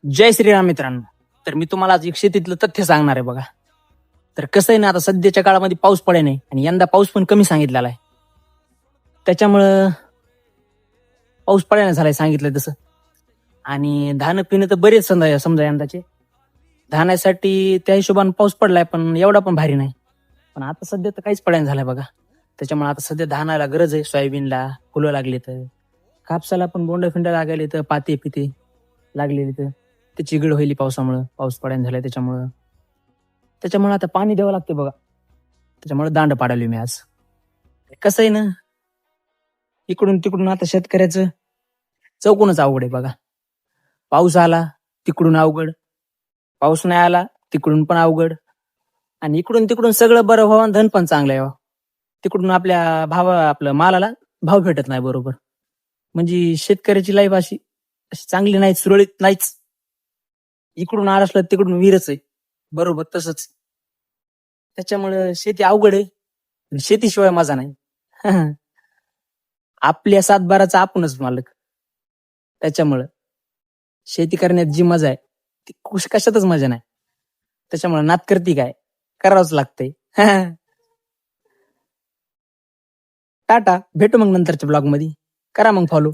जय श्रीराम मित्रांनो. तर मी तुम्हाला आज एक शेतीतलं तथ्य सांगणार आहे बघा. तर कसं आहे ना, आता सध्याच्या काळामध्ये पाऊस पडे नाही आणि यंदा पाऊस पण कमी सांगितलेला आहे. त्याच्यामुळं पाऊस पडायला झालाय सांगितलं तसं. आणि धान पिणं तर बरेच समजा समजा यंदाचे धानासाठी त्या हिशोबाने पाऊस पडलाय, पण एवढा पण भारी नाही. पण आता सध्या तर काहीच पडायला झालाय बघा. त्याच्यामुळे आता सध्या धानाला गरज आहे, सोयाबीनला फुलं लागली तर, कापसाला पण बोंड फिंड लागायले तर, पाते पिते लागलेली तर त्याची गड होईल पावसामुळं. पाऊस पडायला झालाय त्याच्यामुळं. त्याच्यामुळे आता पाणी द्यावं लागते बघा. त्याच्यामुळे दांड पाडालोय मी आज. कसं आहे ना, इकडून तिकडून आता शेतकऱ्याचं चौकूनच अवघड आहे बघा. पाऊस आला तिकडून अवघड, पाऊस नाही आला तिकडून पण अवघड, आणि इकडून तिकडून सगळं बरं व्हावं आणि धन पण चांगलं यावं. तिकडून आपल्या आपलं मालाला भाव भेटत नाही बरोबर. म्हणजे शेतकऱ्याची लाईफ अशी अशी चांगली नाही, सुरळीत नाहीच. इकडून आळ असलं तिकडून विहीरच आहे, बरोबर तसंच. त्याच्यामुळं शेती अवघड आहे आणि शेतीशिवाय मजा नाही. आपल्या सातबाराचा आपणच मालक. त्याच्यामुळं शेती करण्यात जी मजा आहे ती कशातच मजा नाही. त्याच्यामुळे नात करती काय, करावंच लागतंय. टाटा, भेटू मग नंतरच्या ब्लॉग मध्ये. करा मग फॉलो.